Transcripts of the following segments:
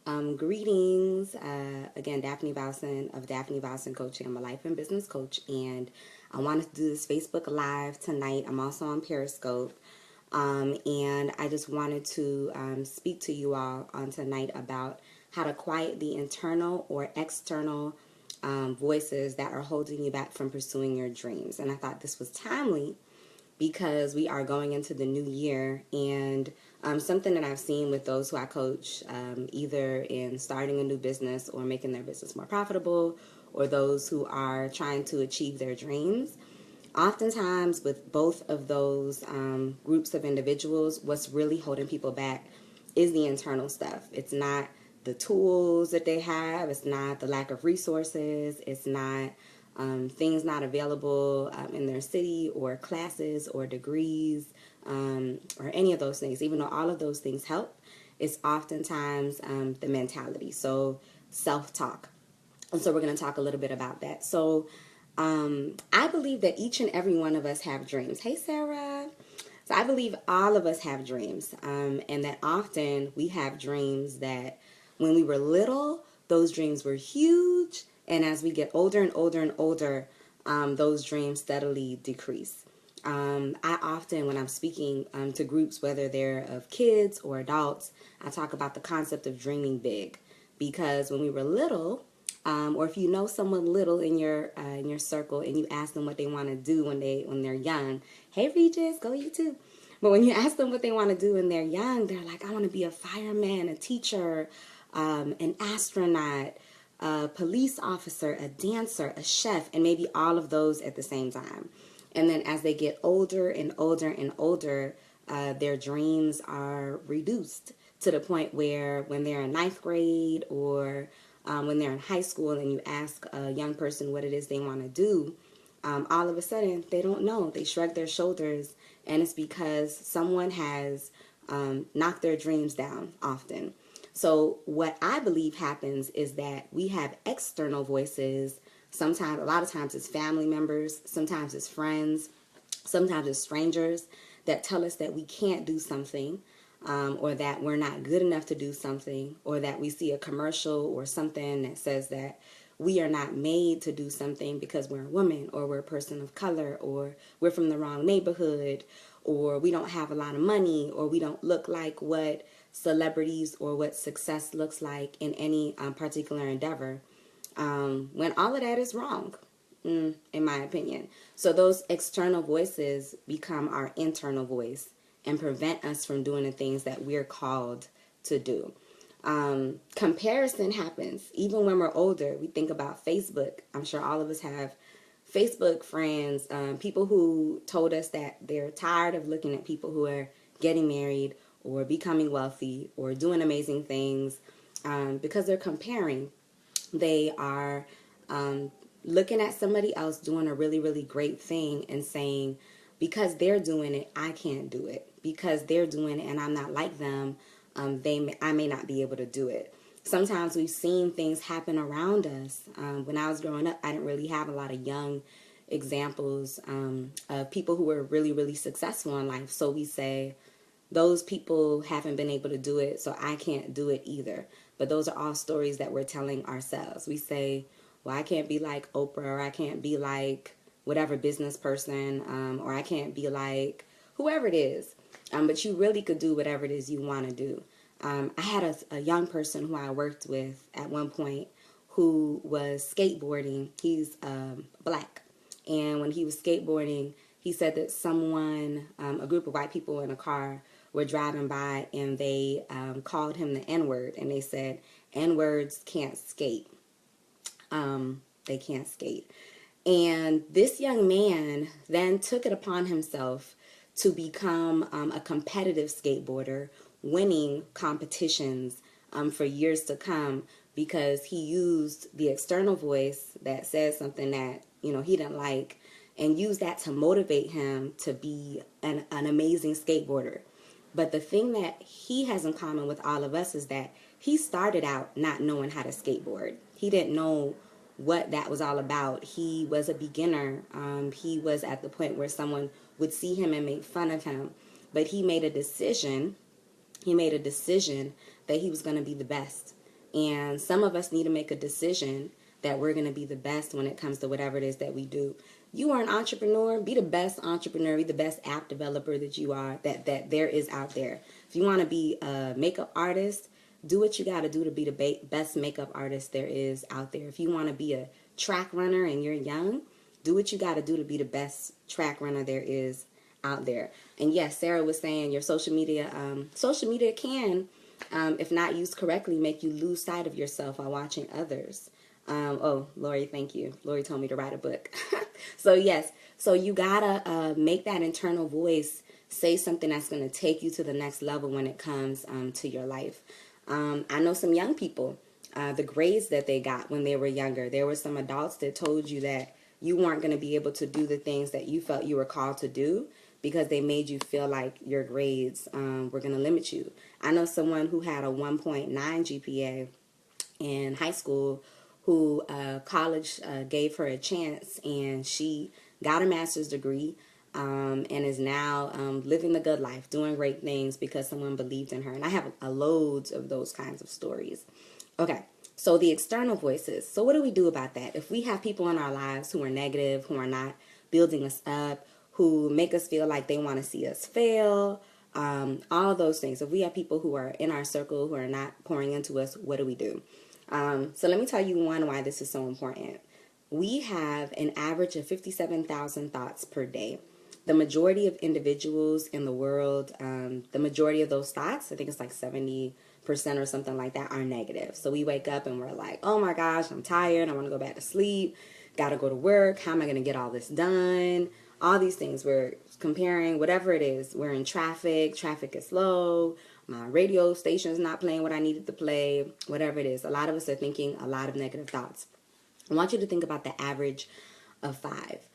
Greetings. Again, Daphne Bowson of Daphne Bowson Coaching. I'm a life and business coach, and I wanted to do this Facebook Live tonight. I'm also on Periscope, and I just wanted to speak to you all on tonight about how to quiet the internal or external voices that are holding you back from pursuing your dreams. And I thought this was timely because we are going into the new year, and something that I've seen with those who I coach, either in starting a new business or making their business more profitable, or those who are trying to achieve their dreams. Oftentimes, with both of those groups of individuals, what's really holding people back is the internal stuff. It's not the tools that they have, it's not the lack of resources, it's not things not available in their city, or classes or degrees, or any of those things. Even though all of those things help, it's oftentimes the mentality. So self-talk. And so we're going to talk a little bit about that. So I believe that each and every one of us have dreams. Hey, Sarah. So I believe all of us have dreams, and that often we have dreams that when we were little, those dreams were huge, and as we get older and older and older, those dreams steadily decrease. I often, when I'm speaking to groups, whether they're of kids or adults, I talk about the concept of dreaming big, because when we were little, or if you know someone little in your circle and you ask them what they want to do when they're young, hey Regis, go you too. But when you ask them what they want to do when they're young, they're like, I want to be a fireman, a teacher, an astronaut, a police officer, a dancer, a chef, and maybe all of those at the same time. And then as they get older and older and older, their dreams are reduced to the point where when they're in ninth grade, or when they're in high school, and you ask a young person what it is they want to do, all of a sudden they don't know. They shrug their shoulders, and it's because someone has knocked their dreams down often. So what I believe happens is that we have external voices. Sometimes, a lot of times it's family members, sometimes it's friends, sometimes it's strangers that tell us that we can't do something, or that we're not good enough to do something, or that we see a commercial or something that says that we are not made to do something because we're a woman, or we're a person of color, or we're from the wrong neighborhood, or we don't have a lot of money, or we don't look like what celebrities or what success looks like in any particular endeavor, when all of that is wrong, in my opinion. So those external voices become our internal voice and prevent us from doing the things that we're called to do. Comparison happens even when we're older. We think about Facebook. I'm sure all of us have Facebook friends, people who told us that they're tired of looking at people who are getting married or becoming wealthy or doing amazing things, because they're comparing. They are looking at somebody else doing a really, really great thing and saying, because they're doing it, I can't do it. Because they're doing it and I'm not like them, I may not be able to do it. Sometimes we've seen things happen around us. When I was growing up, I didn't really have a lot of young examples of people who were really, really successful in life. So we say, those people haven't been able to do it, so I can't do it either. But those are all stories that we're telling ourselves. We say, well, I can't be like Oprah, or I can't be like whatever business person, or I can't be like whoever it is. But you really could do whatever it is you want to do. I had a young person who I worked with at one point who was skateboarding. He's black. And when he was skateboarding, he said that someone, a group of white people in a car, were driving by, and they called him the N-word, and they said, N-words can't skate. They can't skate. And this young man then took it upon himself to become a competitive skateboarder, winning competitions for years to come, because he used the external voice that said something that he didn't like, and used that to motivate him to be an amazing skateboarder. But the thing that he has in common with all of us is that he started out not knowing how to skateboard. He didn't know what that was all about. He was a beginner. He was at the point where someone would see him and make fun of him. But he made a decision. He made a decision that he was going to be the best. And some of us need to make a decision that we're going to be the best when it comes to whatever it is that we do. You are an entrepreneur, be the best entrepreneur, be the best app developer that you are, that there is out there. If you want to be a makeup artist, do what you got to do to be the best makeup artist there is out there. If you want to be a track runner and you're young, do what you got to do to be the best track runner there is out there. And yes, Sarah was saying your social media can, if not used correctly, make you lose sight of yourself while watching others. Oh, Lori, thank you. Lori told me to write a book. So yes, so you gotta make that internal voice say something that's going to take you to the next level when it comes to your life. I know some young people, the grades that they got when they were younger. There were some adults that told you that you weren't going to be able to do the things that you felt you were called to do because they made you feel like your grades were going to limit you. I know someone who had a 1.9 GPA in high school who college gave her a chance, and she got a master's degree and is now living the good life, doing great things because someone believed in her. And I have loads of those kinds of stories. Okay, so the external voices. So what do we do about that? If we have people in our lives who are negative, who are not building us up, who make us feel like they want to see us fail, all of those things. If we have people who are in our circle who are not pouring into us, what do we do? So let me tell you why this is so important. We have an average of 57,000 thoughts per day. The majority of individuals in the world, the majority of those thoughts, I think it's like 70% or something like that, are negative. So we wake up and we're like, oh my gosh, I'm tired. I want to go back to sleep. Got to go to work. How am I going to get all this done? All these things. We're comparing whatever it is. We're in traffic. Traffic is slow. My radio station is not playing what I needed to play. Whatever it is. A lot of us are thinking a lot of negative thoughts. I want you to think about the average of 5.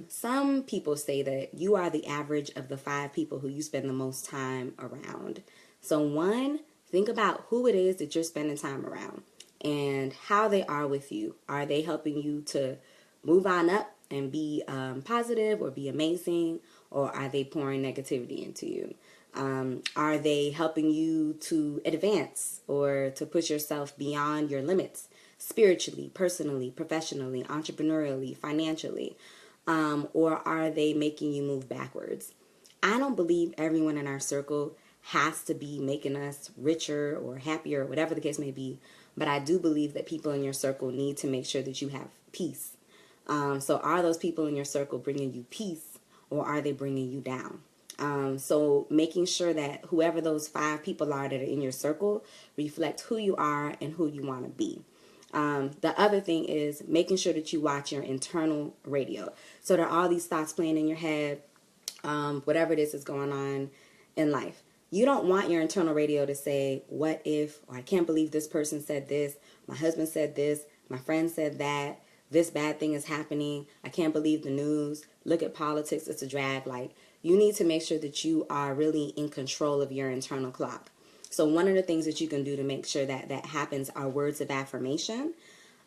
Some people say that you are the average of the 5 people who you spend the most time around. So 1, think about who it is that you're spending time around and how they are with you. Are they helping you to move on up and be positive or be amazing, or are they pouring negativity into you? Are they helping you to advance or to push yourself beyond your limits spiritually, personally, professionally, entrepreneurially, financially? Or are they making you move backwards? I don't believe everyone in our circle has to be making us richer or happier, or whatever the case may be. But I do believe that people in your circle need to make sure that you have peace. So are those people in your circle bringing you peace, or are they bringing you down? So making sure that whoever those 5 people are that are in your circle reflect who you are and who you want to be. The other thing is making sure that you watch your internal radio. So there are all these thoughts playing in your head, whatever it is going on in life. You don't want your internal radio to say, what if, or I can't believe this person said this, my husband said this, my friend said that, this bad thing is happening, I can't believe the news, look at politics, it's a drag. Like, you need to make sure that you are really in control of your internal clock. So one of the things that you can do to make sure that that happens are words of affirmation.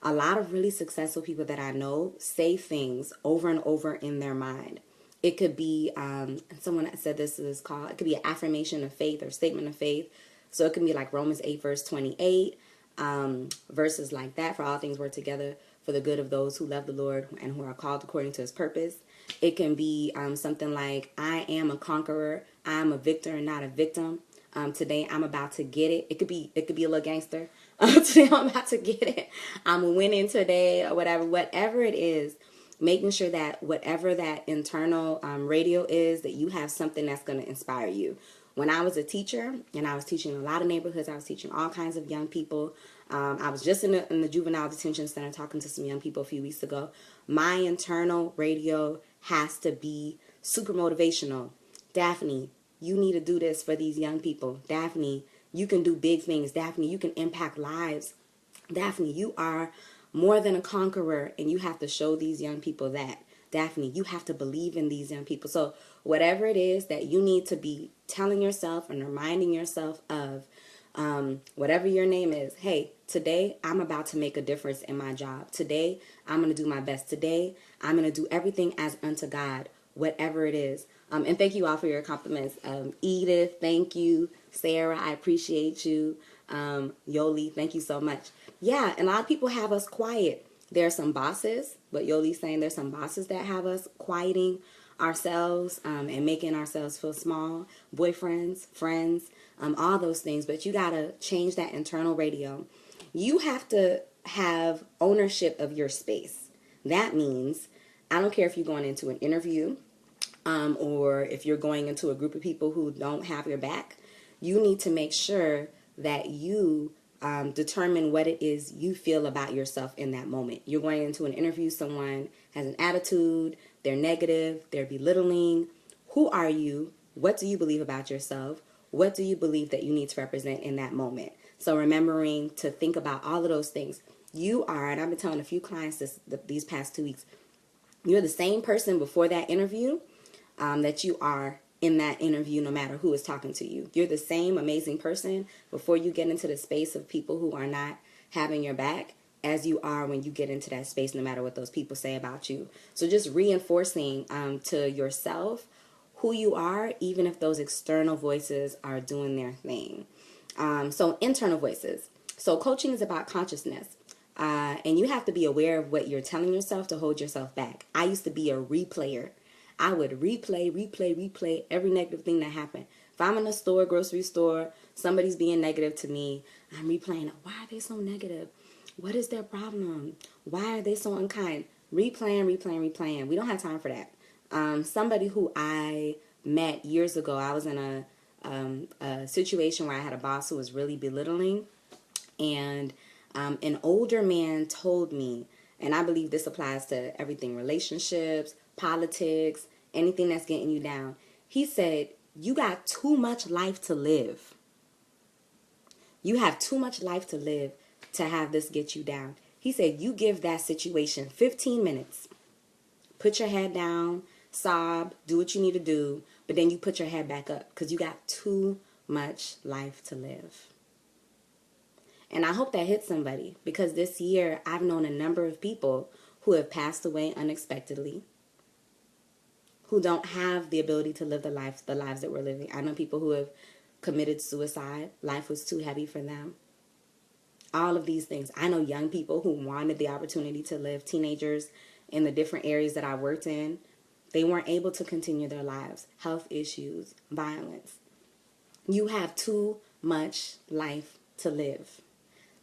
A lot of really successful people that I know say things over and over in their mind. It could be, someone said this is called, it could be an affirmation of faith or statement of faith. So it can be like Romans 8 verse 28, verses like that. For all things work together for the good of those who love the Lord and who are called according to his purpose. It can be something like, I am a conqueror. I am a victor and not a victim. Today I'm about to get it. It could be a little gangster. Today I'm about to get it. I'm winning today, or whatever it is. Making sure that whatever that internal radio is, that you have something that's going to inspire you. When I was a teacher, and I was teaching a lot of neighborhoods, I was teaching all kinds of young people. I was just in the juvenile detention center talking to some young people a few weeks ago. My internal radio has to be super motivational. Daphne, you need to do this for these young people. Daphne, you can do big things. Daphne, you can impact lives. Daphne, you are more than a conqueror, and you have to show these young people that. Daphne, you have to believe in these young people. So whatever it is that you need to be telling yourself and reminding yourself of, whatever your name is, hey, today I'm about to make a difference in my job. Today I'm going to do my best. Today I'm going to do everything as unto God, whatever it is. And thank you all for your compliments. Edith, thank you. Sarah, I appreciate you. Yoli, thank you so much. Yeah, and a lot of people have us quiet. There are some bosses, but Yoli's saying there's some bosses that have us quieting ourselves and making ourselves feel small. Boyfriends, friends, all those things. But you got to change that internal radio. You have to have ownership of your space. That means I don't care if you're going into an interview or if you're going into a group of people who don't have your back. You need to make sure that you determine what it is you feel about yourself in that moment. You're going into an interview, someone has an attitude, they're negative, they're belittling. Who are you? What do you believe about yourself? What do you believe that you need to represent in that moment? So remembering to think about all of those things. You are, and I've been telling a few clients these past 2 weeks, you're the same person before that interview that you are in that interview, no matter who is talking to you. You're the same amazing person before you get into the space of people who are not having your back as you are when you get into that space, no matter what those people say about you. So just reinforcing to yourself who you are, even if those external voices are doing their thing. So internal voices. So coaching is about consciousness. And you have to be aware of what you're telling yourself to hold yourself back. I used to be a replayer. I would replay every negative thing that happened. If I'm in a store, grocery store, somebody's being negative to me, I'm replaying, why are they so negative? What is their problem? Why are they so unkind? Replaying. We don't have time for that. Somebody who I met years ago, I was in a situation where I had a boss who was really belittling, and an older man told me, and I believe this applies to everything, relationships, politics, anything that's getting you down. He said, you got too much life to live. You have too much life to live to have this get you down. He said, you give that situation 15 minutes. Put your head down, sob, do what you need to do, but then you put your head back up because you got too much life to live. And I hope that hits somebody, because this year I've known a number of people who have passed away unexpectedly, who don't have the ability to live the lives that we're living. I know people who have committed suicide. Life was too heavy for them. All of these things. I know young people who wanted the opportunity to live, teenagers in the different areas that I worked in. They weren't able to continue their lives. Health issues, violence. You have too much life to live.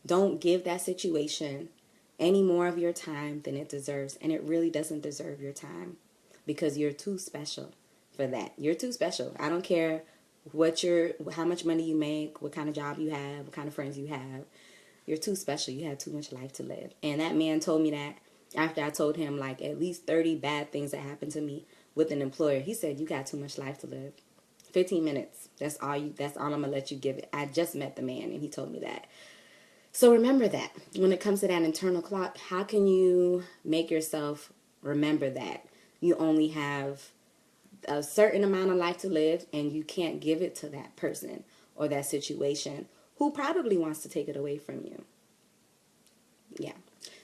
Don't give that situation any more of your time than it deserves. And it really doesn't deserve your time, because you're too special for that. You're too special. I don't care how much money you make, what kind of job you have, what kind of friends you have. You're too special. You have too much life to live. And that man told me that after I told him like at least 30 bad things that happened to me with an employer. He said, you got too much life to live. 15 minutes. That's all I'm going to let you give it. I just met the man and he told me that. So remember that when it comes to that internal clock, how can you make yourself remember that you only have a certain amount of life to live and you can't give it to that person or that situation who probably wants to take it away from you? Yeah.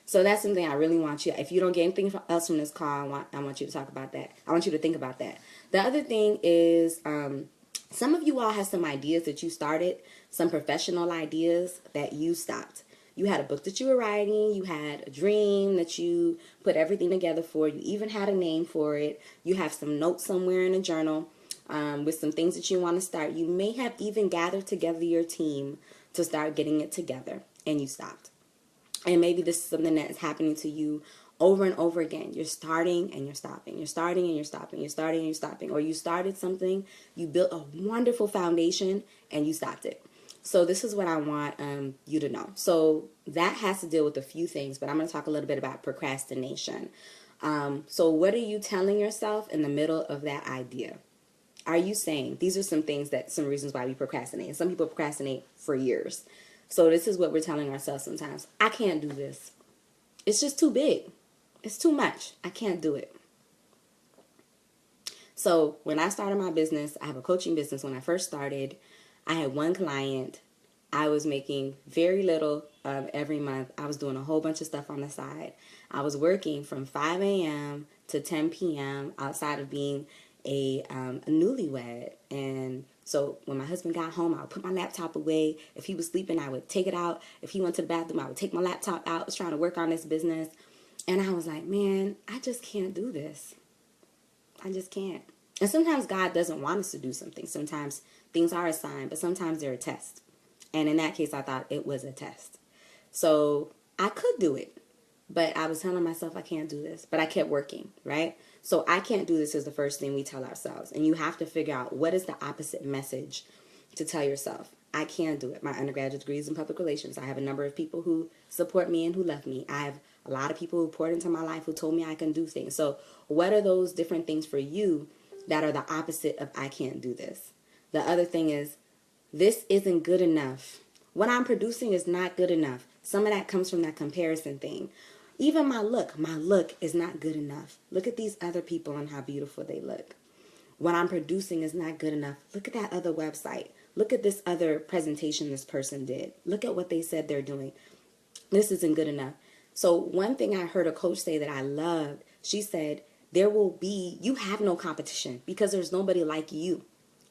So that's something I really want you, if you don't get anything else from this call, I want you to talk about that. I want you to think about that. The other thing is, some of you all have some ideas that you started, some professional ideas that you stopped. You had a book that you were writing. You had a dream that you put everything together for. You even had a name for it. You have some notes somewhere in a journal with some things that you want to start. You may have even gathered together your team to start getting it together, and you stopped. And maybe this is something that is happening to you over and over again. You're starting and you're stopping. You're starting and you're stopping. You're starting and you're stopping. Or you started something, you built a wonderful foundation, and you stopped it. So this is what I want you to know. So that has to deal with a few things, but I'm going to talk a little bit about procrastination. So what are you telling yourself in the middle of that idea? Are you saying, these are some reasons why we procrastinate. And some people procrastinate for years. So this is what we're telling ourselves sometimes. I can't do this. It's just too big. It's too much. I can't do it. So when I started my business, I have a coaching business. When I first started, I had one client. I was making very little every month. I was doing a whole bunch of stuff on the side. I was working from 5 a.m. to 10 p.m. outside of being a newlywed. And so when my husband got home, I would put my laptop away. If he was sleeping, I would take it out. If he went to the bathroom, I would take my laptop out. I was trying to work on this business. And I was like, man, I just can't do this. I just can't. And sometimes God doesn't want us to do something. Sometimes things are a sign, but sometimes they're a test. And in that case, I thought it was a test. So I could do it, but I was telling myself I can't do this. But I kept working, right? So I can't do this is the first thing we tell ourselves. And you have to figure out what is the opposite message to tell yourself. I can't do it. My undergraduate degree is in public relations. I have a number of people who support me and who love me. I have a lot of people who poured into my life who told me I can do things. So what are those different things for you that are the opposite of I can't do this? The other thing is, this isn't good enough. What I'm producing is not good enough. Some of that comes from that comparison thing. Even my look is not good enough. Look at these other people and how beautiful they look. What I'm producing is not good enough. Look at that other website. Look at this other presentation this person did. Look at what they said they're doing. This isn't good enough. So one thing I heard a coach say that I loved, she said, you have no competition because there's nobody like you.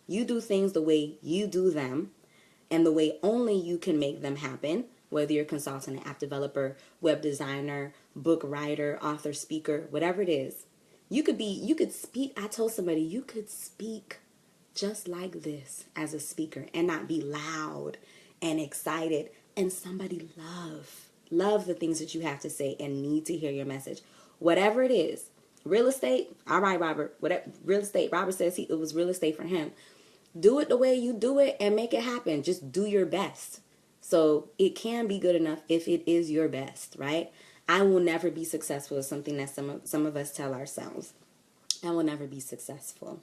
You do things the way you do them and the way only you can make them happen, whether you're a consultant, an app developer, web designer, book writer, author, speaker, whatever it is. You could speak. I told somebody you could speak just like this as a speaker and not be loud and excited, and somebody love the things that you have to say and need to hear your message. Whatever it is. Real estate, all right, Robert. Whatever real estate, Robert says it was real estate for him. Do it the way you do it and make it happen. Just do your best. So it can be good enough if it is your best, right? I will never be successful is something that some of us tell ourselves. I will never be successful.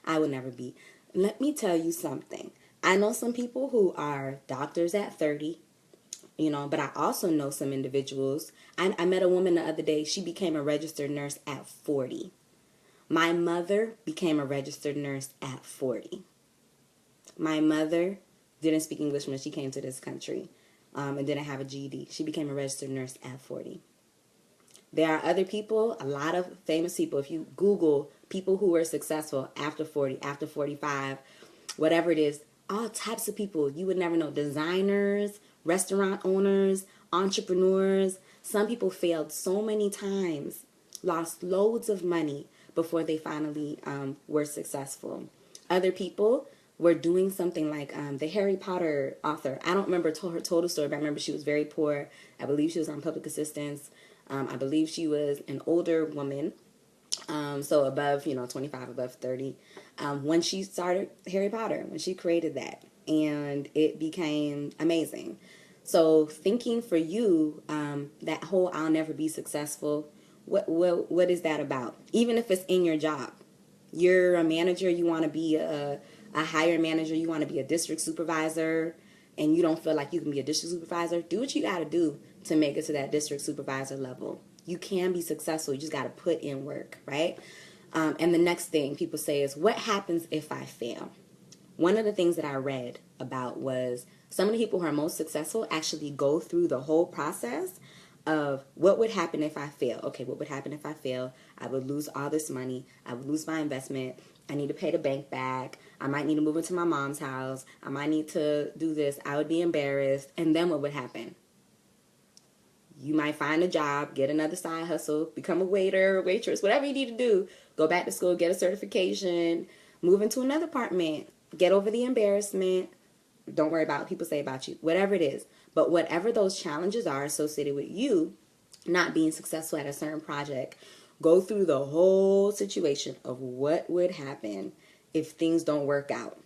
I will never be. Let me tell you something. I know some people who are doctors at 30, but I also know some individuals. I met a woman the other day. She became a registered nurse at 40. My mother became a registered nurse at 40. My mother didn't speak English when she came to this country and didn't have a GED. She became a registered nurse at 40. There are other people, a lot of famous people. If you Google people who were successful after 40, after 45, whatever it is, all types of people you would never know. Designers, restaurant owners, entrepreneurs. Some people failed so many times, lost loads of money before they finally were successful. Other people were doing something like the Harry Potter author. I don't remember her total story, but I remember she was very poor. I believe she was on public assistance. I believe she was an older woman, so above, 25, above 30, when she started Harry Potter, when she created that, and it became amazing. So thinking for you, that whole I'll never be successful, what is that about? Even if it's in your job, you're a manager, you want to be a higher manager, you want to be a district supervisor, and you don't feel like you can be a district supervisor, do what you got to do to make it to that district supervisor level. You can be successful. You just got to put in work, right? And the next thing people say is, what happens if I fail? One of the things that I read about was some of the people who are most successful actually go through the whole process of what would happen if I fail. Okay, what would happen if I fail? I would lose all this money. I would lose my investment. I need to pay the bank back. I might need to move into my mom's house. I might need to do this. I would be embarrassed. And then what would happen? You might find a job, get another side hustle, become a waiter, waitress, whatever you need to do. Go back to school, get a certification, move into another apartment, get over the embarrassment. Don't worry about what people say about you, whatever it is. But whatever those challenges are associated with you not being successful at a certain project, go through the whole situation of what would happen if things don't work out.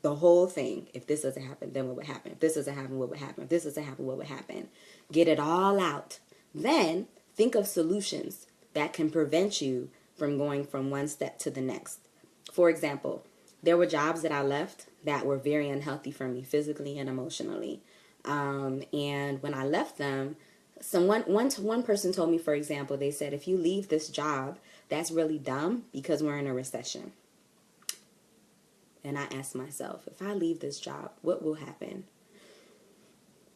The whole thing. If this doesn't happen, then what would happen? If this doesn't happen, what would happen? If this doesn't happen, what would happen? Get it all out. Then think of solutions that can prevent you from going from one step to the next. For example, there were jobs that I left that were very unhealthy for me physically and emotionally. And when I left them, one person told me, for example, they said, if you leave this job, that's really dumb because we're in a recession. And I asked myself, if I leave this job, what will happen?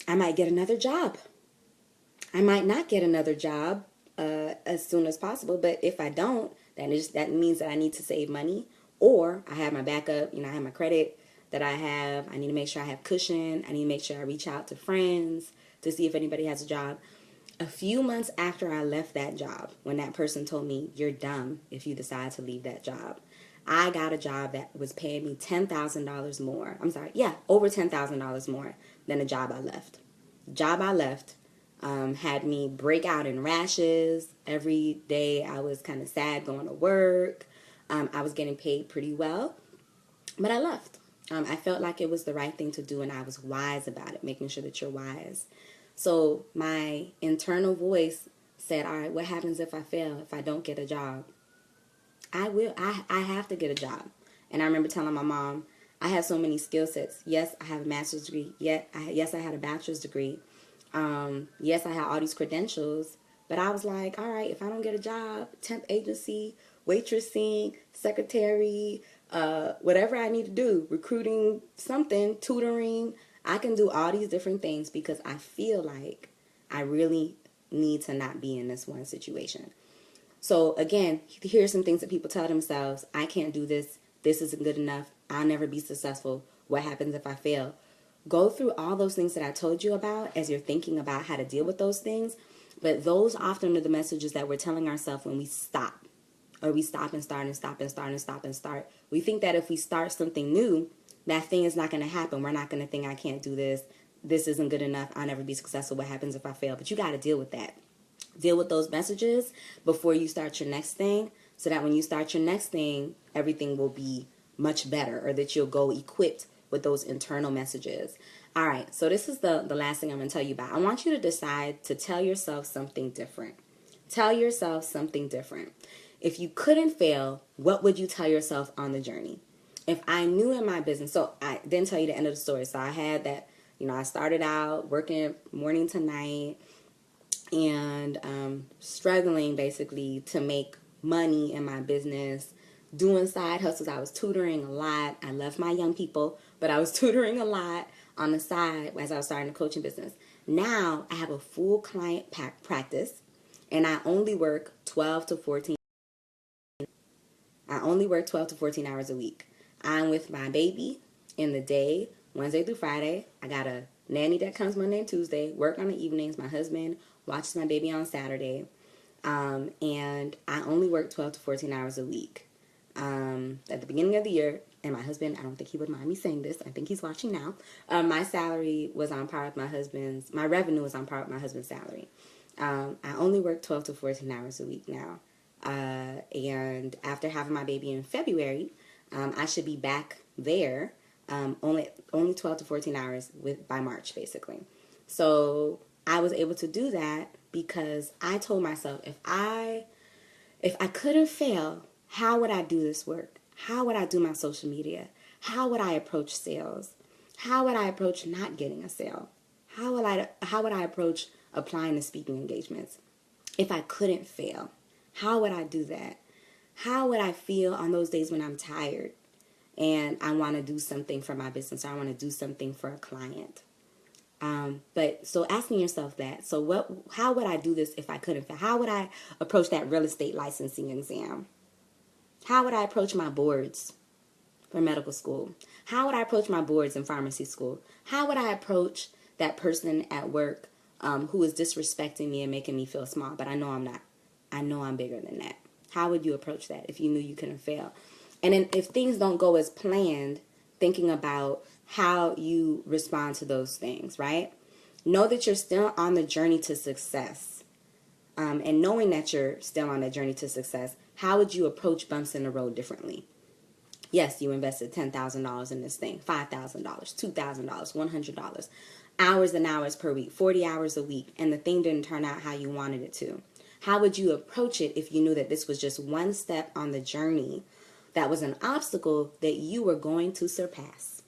I might get another job. I might not get another job as soon as possible, but if I don't, That means that I need to save money, or I have my backup. I have my credit that I have. I need to make sure I have cushion. I need to make sure I reach out to friends to see if anybody has a job. A few months after I left that job, when that person told me, you're dumb if you decide to leave that job, I got a job that was paying me $10,000 more. I'm sorry, yeah, over $10,000 more than the job I left. The job I left had me break out in rashes. Every day I was kind of sad going to work. I was getting paid pretty well, but I left. I felt like it was the right thing to do, and I was wise about it, making sure that you're wise. So my internal voice said, all right, what happens if I fail, if I don't get a job? I have to get a job. And I remember telling my mom, I have so many skill sets. Yes, I have a master's degree. Yes, I had a bachelor's degree. Yes, I had all these credentials. But I was like, all right, if I don't get a job, temp agency, waitressing, secretary, whatever I need to do, recruiting, something, tutoring, I can do all these different things because I feel like I really need to not be in this one situation. So again, here's some things that people tell themselves. I can't do this. This isn't good enough. I'll never be successful. What happens if I fail? Go through all those things that I told you about as you're thinking about how to deal with those things. But those often are the messages that we're telling ourselves when we stop. Or we stop and start and stop and start and stop and start. We think that if we start something new, that thing is not going to happen. We're not going to think, I can't do this. This isn't good enough. I'll never be successful. What happens if I fail? But you got to deal with that. Deal with those messages before you start your next thing, so that when you start your next thing, everything will be much better, or that you'll go equipped with those internal messages. All right, so this is the last thing I'm going to tell you about. I want you to decide to tell yourself something different. Tell yourself something different. If you couldn't fail, what would you tell yourself on the journey? If I knew in my business, so I didn't tell you the end of the story. So I had that, I started out working morning to night, and struggling basically to make money in my business, doing side hustles. I was tutoring a lot. I love my young people, but I was tutoring a lot on the side as I was starting a coaching business. Now I have a full client practice, and I only work 12 to 14. I only work 12 to 14 hours a week. I'm with my baby in the day, Wednesday through Friday. I got a nanny that comes Monday and Tuesday, work on the evenings. My husband watches my baby on Saturday. And I only work 12 to 14 hours a week. At the beginning of the year, and my husband, I don't think he would mind me saying this, I think he's watching now, my salary was on par with my revenue was on par with my husband's salary. I only work 12 to 14 hours a week now. And after having my baby in February, I should be back there, only 12 to 14 hours by March, basically. So I was able to do that because I told myself, if I couldn't fail, how would I do this work? How would I do my social media? How would I approach sales? How would I approach not getting a sale? How would I approach applying to speaking engagements? If I couldn't fail, how would I do that? How would I feel on those days when I'm tired and I want to do something for my business, or I want to do something for a client? But so asking yourself that, so how would I do this if I couldn't fail? How would I approach that real estate licensing exam? How would I approach my boards for medical school? How would I approach my boards in pharmacy school? How would I approach that person at work who is disrespecting me and making me feel small, but I know I'm not. I know I'm bigger than that. How would you approach that if you knew you couldn't fail? And then if things don't go as planned, thinking about how you respond to those things, right? Know that you're still on the journey to success. And knowing that you're still on that journey to success, how would you approach bumps in the road differently? Yes, you invested $10,000 in this thing, $5,000, $2,000, $100, hours and hours per week, 40 hours a week, and the thing didn't turn out how you wanted it to. How would you approach it if you knew that this was just one step on the journey that was an obstacle that you were going to surpass?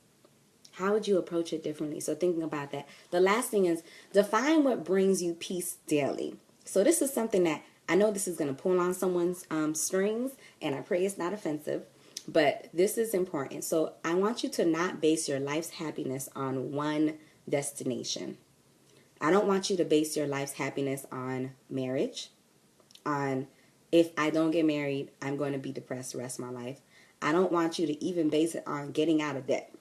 How would you approach it differently? So thinking about that. The last thing is define what brings you peace daily. So this is something that I know this is going to pull on someone's strings, and I pray it's not offensive, but this is important. So I want you to not base your life's happiness on one destination. I don't want you to base your life's happiness on marriage, on if I don't get married, I'm going to be depressed the rest of my life. I don't want you to even base it on getting out of debt.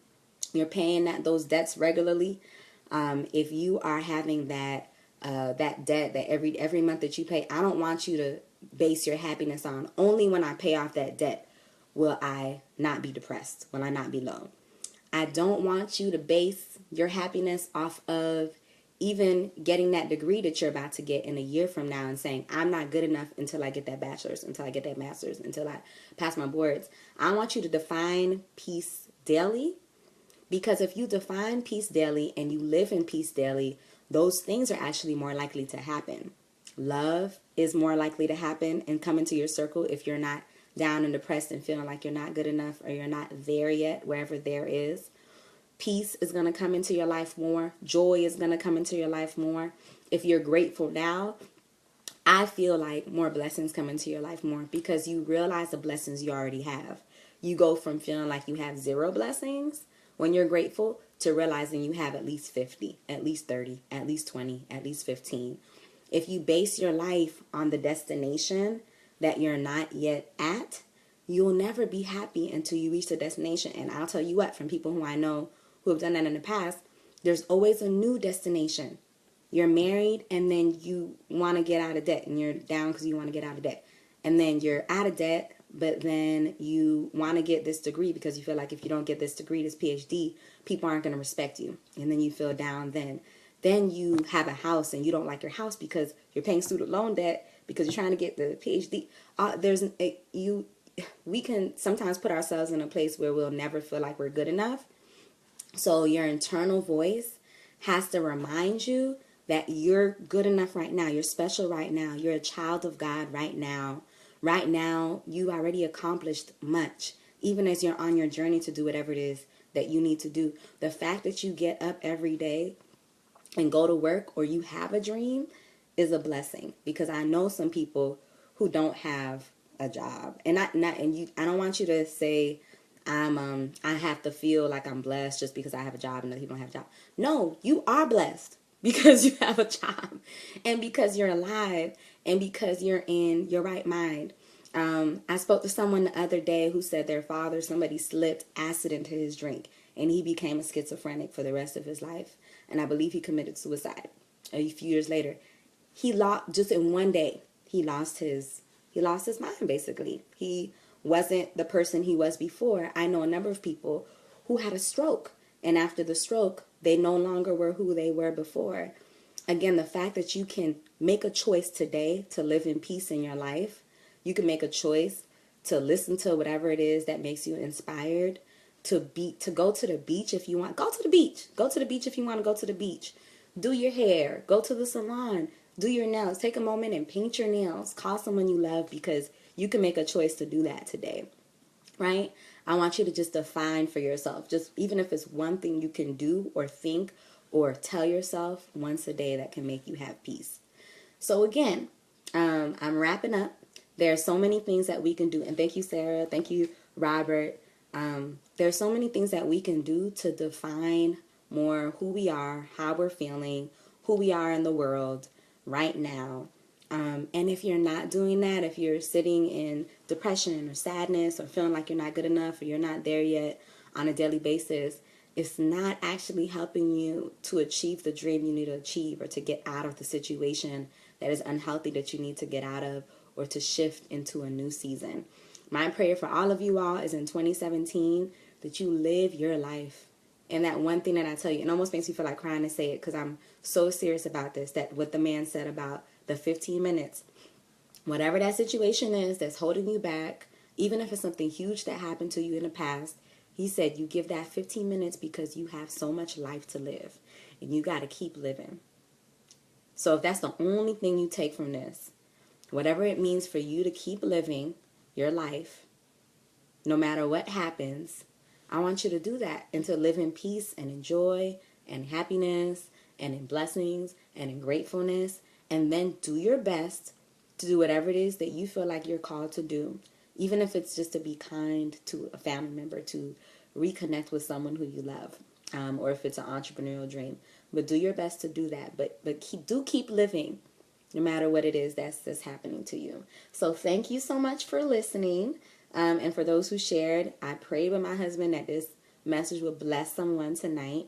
You're paying those debts regularly. If you are having that debt that every month that you pay, I don't want you to base your happiness on only when I pay off that debt will I not be depressed, will I not be low. I don't want you to base your happiness off of even getting that degree that you're about to get in a year from now and saying, I'm not good enough until I get that bachelor's, until I get that master's, until I pass my boards. I want you to define peace daily, because if you define peace daily and you live in peace daily, those things are actually more likely to happen. Love is more likely to happen and come into your circle if you're not down and depressed and feeling like you're not good enough or you're not there yet, wherever there is. Peace is going to come into your life more. Joy is going to come into your life more. If you're grateful now, I feel like more blessings come into your life more because you realize the blessings you already have. You go from feeling like you have 0 blessings when you're grateful to realizing you have at least 50, at least 30, at least 20, at least 15. If you base your life on the destination that you're not yet at, you'll never be happy until you reach the destination. And I'll tell you what, from people who I know who have done that in the past, there's always a new destination. You're married and then you want to get out of debt and you're down because you want to get out of debt. And then you're out of debt, but then you want to get this degree because you feel like if you don't get this degree, this PhD, people aren't going to respect you. And then you feel down then. Then you have a house and you don't like your house because you're paying student loan debt because you're trying to get the PhD. We can sometimes put ourselves in a place where we'll never feel like we're good enough. So your internal voice has to remind you that you're good enough right now. You're special right now. You're a child of God right now. Right now, you already accomplished much, even as you're on your journey to do whatever it is that you need to do. The fact that you get up every day and go to work or you have a dream is a blessing, because I know some people who don't have a job. And I don't want you to say I have to feel like I'm blessed just because I have a job and other people don't have a job. No, you are blessed because you have a job and because you're alive and because you're in your right mind. I spoke to someone the other day who said their father, somebody slipped acid into his drink and he became a schizophrenic for the rest of his life. And I believe he committed suicide a few years later. He lost, just in one day, he lost his mind basically. He wasn't the person he was before. I know a number of people who had a stroke, and after the stroke, they no longer were who they were before. Again, the fact that you can make a choice today to live in peace in your life, you can make a choice to listen to whatever it is that makes you inspired, to go to the beach if you want. Go to the beach. Go to the beach if you want to go to the beach. Do your hair. Go to the salon. Do your nails. Take a moment and paint your nails. Call someone you love, because you can make a choice to do that today, right? I want you to just define for yourself, just even if it's one thing you can do or think or tell yourself once a day that can make you have peace. So again, I'm wrapping up. There are so many things that we can do. And thank you, Sarah. Thank you, Robert. There are so many things that we can do to define more who we are, how we're feeling, who we are in the world right now. And if you're not doing that, if you're sitting in depression or sadness or feeling like you're not good enough or you're not there yet on a daily basis, it's not actually helping you to achieve the dream you need to achieve or to get out of the situation that is unhealthy that you need to get out of or to shift into a new season. My prayer for all of you all is in 2017 that you live your life. And that one thing that I tell you, it almost makes me feel like crying to say it because I'm so serious about this, that what the man said about the 15 minutes, whatever that situation is that's holding you back, even if it's something huge that happened to you in the past, he said you give that 15 minutes because you have so much life to live and you got to keep living. So if that's the only thing you take from this, whatever it means for you to keep living your life, no matter what happens, I want you to do that and to live in peace and in joy and happiness and in blessings and in gratefulness. And then do your best to do whatever it is that you feel like you're called to do, even if it's just to be kind to a family member, to reconnect with someone who you love, or if it's an entrepreneurial dream. But do your best to do that. But keep living. no matter what it is that's happening to you. So thank you so much for listening. And for those who shared, I prayed with my husband that this message would bless someone tonight.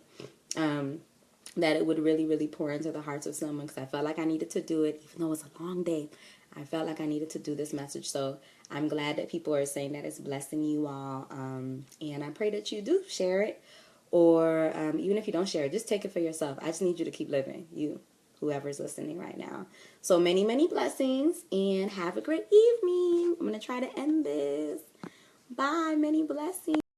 That it would really, really pour into the hearts of someone, because I felt like I needed to do it, even though it was a long day. I felt like I needed to do this message. So I'm glad that people are saying that it's blessing you all. And I pray that you do share it, or even if you don't share it, just take it for yourself. I just need you to keep living, you, whoever's listening right now. So many, many blessings, and have a great evening. I'm going to try to end this. Bye. Many blessings.